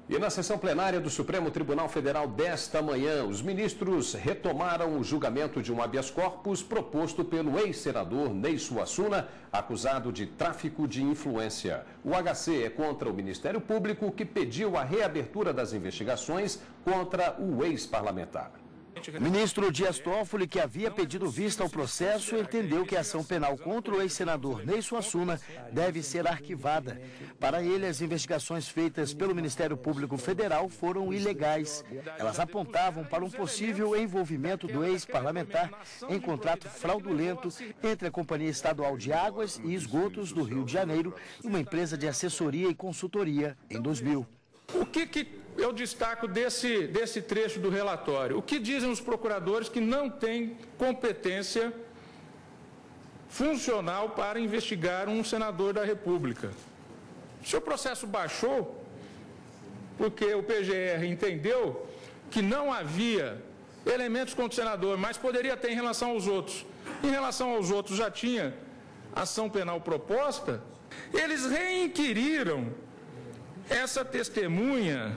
E na sessão plenária do Supremo Tribunal Federal desta manhã, os ministros retomaram o julgamento de um habeas corpus proposto pelo ex-senador Ney Suassuna, acusado de tráfico de influência. O HC é contra o Ministério Público, que pediu a reabertura das investigações contra o ex-parlamentar. O ministro Dias Toffoli, que havia pedido vista ao processo, entendeu que a ação penal contra o ex-senador Ney Suassuna deve ser arquivada. Para ele, as investigações feitas pelo Ministério Público Federal foram ilegais. Elas apontavam para um possível envolvimento do ex-parlamentar em contrato fraudulento entre a Companhia Estadual de Águas e Esgotos do Rio de Janeiro e uma empresa de assessoria e consultoria em 2000. O que eu destaco desse trecho do relatório? O que dizem os procuradores que não têm competência funcional para investigar um senador da República? O seu processo baixou porque o PGR entendeu que não havia elementos contra o senador, mas poderia ter em relação aos outros. Em relação aos outros já tinha ação penal proposta, eles reinquiriram essa testemunha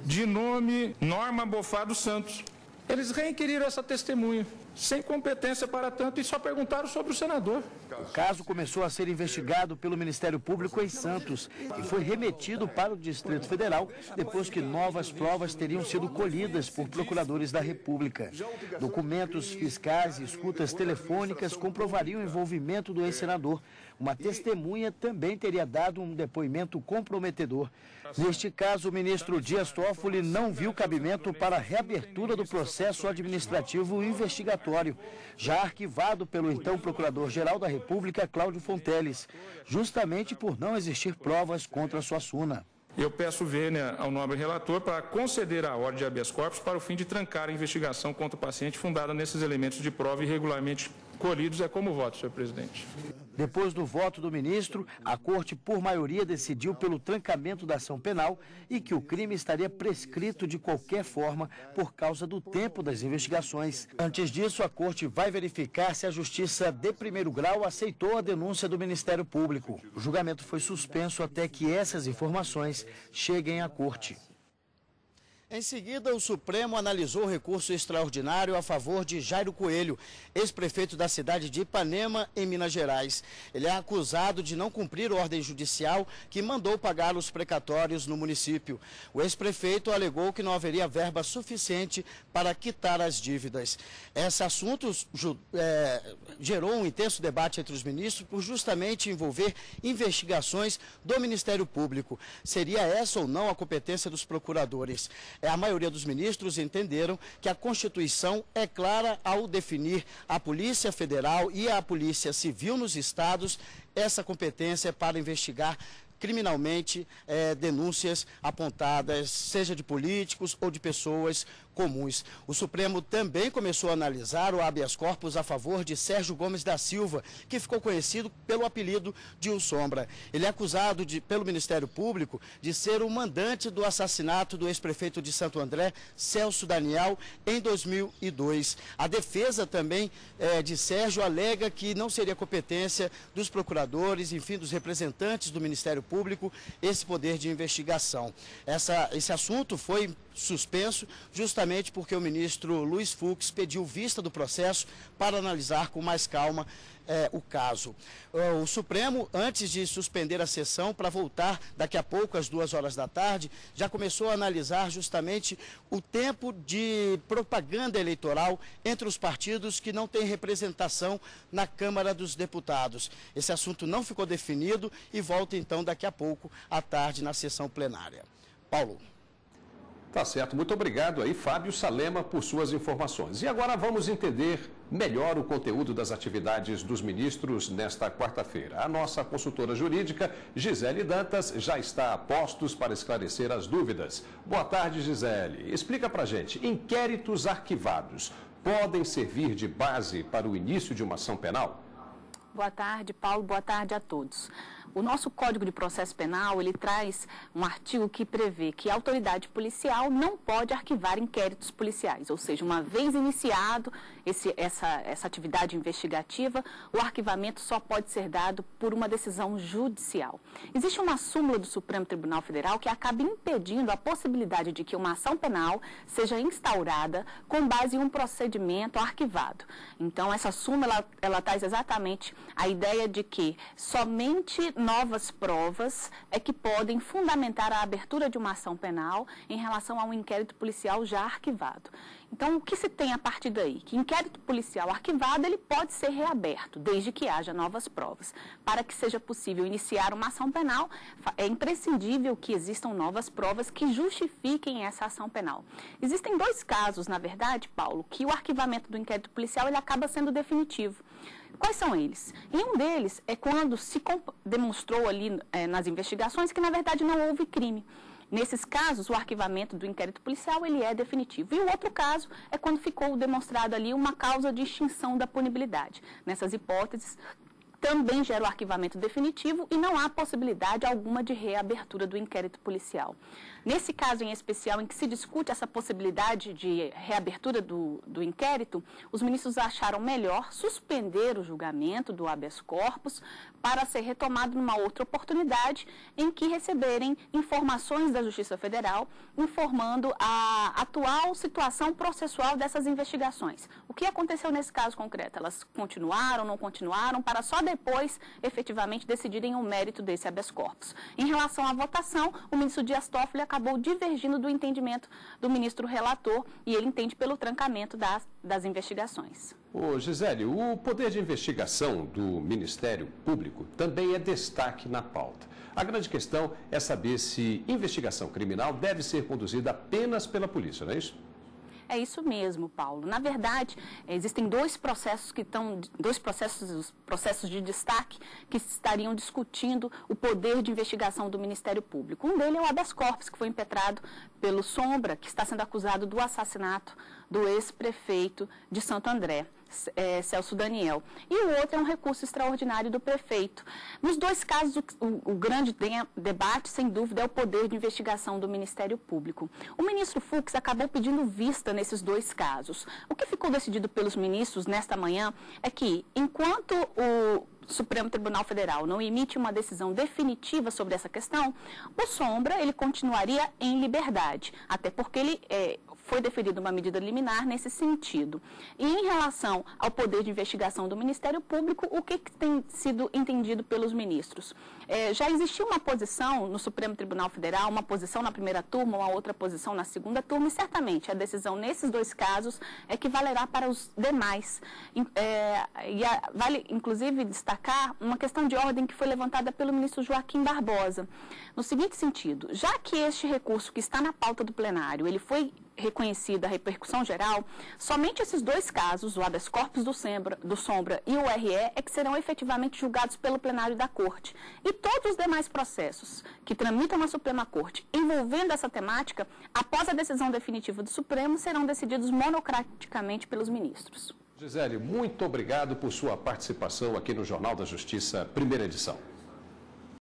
de nome Norma Bofado Santos. Eles reinquiriram essa testemunha, sem competência para tanto, e só perguntaram sobre o senador. O caso começou a ser investigado pelo Ministério Público em Santos e foi remetido para o Distrito Federal depois que novas provas teriam sido colhidas por procuradores da República. Documentos fiscais e escutas telefônicas comprovariam o envolvimento do ex-senador. Uma testemunha também teria dado um depoimento comprometedor. Neste caso, o ministro Dias Toffoli não viu cabimento para a reabertura do processo administrativo investigatório, já arquivado pelo então Procurador-Geral da República, Cláudio Fonteles, justamente por não existir provas contra Suassuna. Eu peço vênia ao nobre relator para conceder a ordem de habeas corpus para o fim de trancar a investigação contra o paciente fundada nesses elementos de prova irregularmente colhidos. É como voto, senhor presidente. Depois do voto do ministro, a Corte, por maioria, decidiu pelo trancamento da ação penal e que o crime estaria prescrito de qualquer forma por causa do tempo das investigações. Antes disso, a Corte vai verificar se a Justiça de primeiro grau aceitou a denúncia do Ministério Público. O julgamento foi suspenso até que essas informações cheguem à Corte. Em seguida, o Supremo analisou o recurso extraordinário a favor de Jairo Coelho, ex-prefeito da cidade de Ipanema, em Minas Gerais. Ele é acusado de não cumprir ordem judicial que mandou pagar os precatórios no município. O ex-prefeito alegou que não haveria verba suficiente para quitar as dívidas. Esse assunto gerou um intenso debate entre os ministros por justamente envolver investigações do Ministério Público. Seria essa ou não a competência dos procuradores? A maioria dos ministros entenderam que a Constituição é clara ao definir a Polícia Federal e a Polícia Civil nos estados essa competência para investigar criminalmente denúncias apontadas, seja de políticos ou de pessoas comuns. O Supremo também começou a analisar o habeas corpus a favor de Sérgio Gomes da Silva, que ficou conhecido pelo apelido de O Sombra. Ele é acusado pelo Ministério Público de ser o mandante do assassinato do ex-prefeito de Santo André, Celso Daniel, em 2002. A defesa também de Sérgio alega que não seria competência dos procuradores, enfim, dos representantes do Ministério Público, esse poder de investigação. Esse assunto foi suspenso justamente porque o ministro Luiz Fux pediu vista do processo para analisar com mais calma o caso. O Supremo, antes de suspender a sessão para voltar daqui a pouco às 14h, já começou a analisar justamente o tempo de propaganda eleitoral entre os partidos que não têm representação na Câmara dos Deputados. Esse assunto não ficou definido e volta então daqui a pouco à tarde na sessão plenária. Paulo. Tá certo, muito obrigado aí, Fábio Salema, por suas informações. E agora vamos entender melhor o conteúdo das atividades dos ministros nesta quarta-feira. A nossa consultora jurídica, Gisele Dantas, já está a postos para esclarecer as dúvidas. Boa tarde, Gisele. Explica pra gente, inquéritos arquivados podem servir de base para o início de uma ação penal? Boa tarde, Paulo. Boa tarde a todos. O nosso Código de Processo Penal, ele traz um artigo que prevê que a autoridade policial não pode arquivar inquéritos policiais, ou seja, uma vez iniciado essa atividade investigativa, o arquivamento só pode ser dado por uma decisão judicial. Existe uma súmula do Supremo Tribunal Federal que acaba impedindo a possibilidade de que uma ação penal seja instaurada com base em um procedimento arquivado. Então, essa súmula, ela traz exatamente a ideia de que somente novas provas é que podem fundamentar a abertura de uma ação penal em relação a um inquérito policial já arquivado. Então, o que se tem a partir daí? Que inquérito policial arquivado, ele pode ser reaberto, desde que haja novas provas. Para que seja possível iniciar uma ação penal, é imprescindível que existam novas provas que justifiquem essa ação penal. Existem dois casos, na verdade, Paulo, que o arquivamento do inquérito policial, ele acaba sendo definitivo. Quais são eles? E um deles é quando se demonstrou ali nas investigações que, na verdade, não houve crime. Nesses casos, o arquivamento do inquérito policial, ele é definitivo. E o outro caso é quando ficou demonstrado ali uma causa de extinção da punibilidade. Nessas hipóteses, também gera o arquivamento definitivo e não há possibilidade alguma de reabertura do inquérito policial. Nesse caso em especial, em que se discute essa possibilidade de reabertura do inquérito, os ministros acharam melhor suspender o julgamento do habeas corpus para ser retomado numa outra oportunidade em que receberem informações da Justiça Federal informando a atual situação processual dessas investigações. O que aconteceu nesse caso concreto? Elas continuaram, não continuaram, para só depois, efetivamente, decidirem o mérito desse habeas corpus. Em relação à votação, o ministro Dias Toffoli acabou divergindo do entendimento do ministro relator e ele entende pelo trancamento das investigações. Ô Gisele, o poder de investigação do Ministério Público também é destaque na pauta. A grande questão é saber se investigação criminal deve ser conduzida apenas pela polícia, não é isso? É isso mesmo, Paulo. Na verdade, existem dois processos de destaque que estariam discutindo o poder de investigação do Ministério Público. Um deles é o habeas corpus, que foi impetrado pelo Sombra, que está sendo acusado do assassinato do ex-prefeito de Santo André, Celso Daniel. E o outro é um recurso extraordinário do prefeito. Nos dois casos, o grande debate, sem dúvida, é o poder de investigação do Ministério Público. O ministro Fux acabou pedindo vista nesses dois casos. O que ficou decidido pelos ministros nesta manhã é que, enquanto o Supremo Tribunal Federal não emite uma decisão definitiva sobre essa questão, o Sombra, ele continuaria em liberdade, até porque ele foi deferida uma medida liminar nesse sentido. E em relação ao poder de investigação do Ministério Público, o que tem sido entendido pelos ministros? Já existiu uma posição no Supremo Tribunal Federal, uma posição na primeira turma, uma outra posição na segunda turma, e certamente a decisão nesses dois casos é que valerá para os demais. Vale, inclusive, destacar uma questão de ordem que foi levantada pelo ministro Joaquim Barbosa, no seguinte sentido: já que este recurso que está na pauta do plenário, ele foi reconhecida a repercussão geral, somente esses dois casos, o habeas corpus do Sombra e o RE, é que serão efetivamente julgados pelo plenário da Corte. E todos os demais processos que tramitam na Suprema Corte envolvendo essa temática, após a decisão definitiva do Supremo, serão decididos monocraticamente pelos ministros. Gisele, muito obrigado por sua participação aqui no Jornal da Justiça, primeira edição.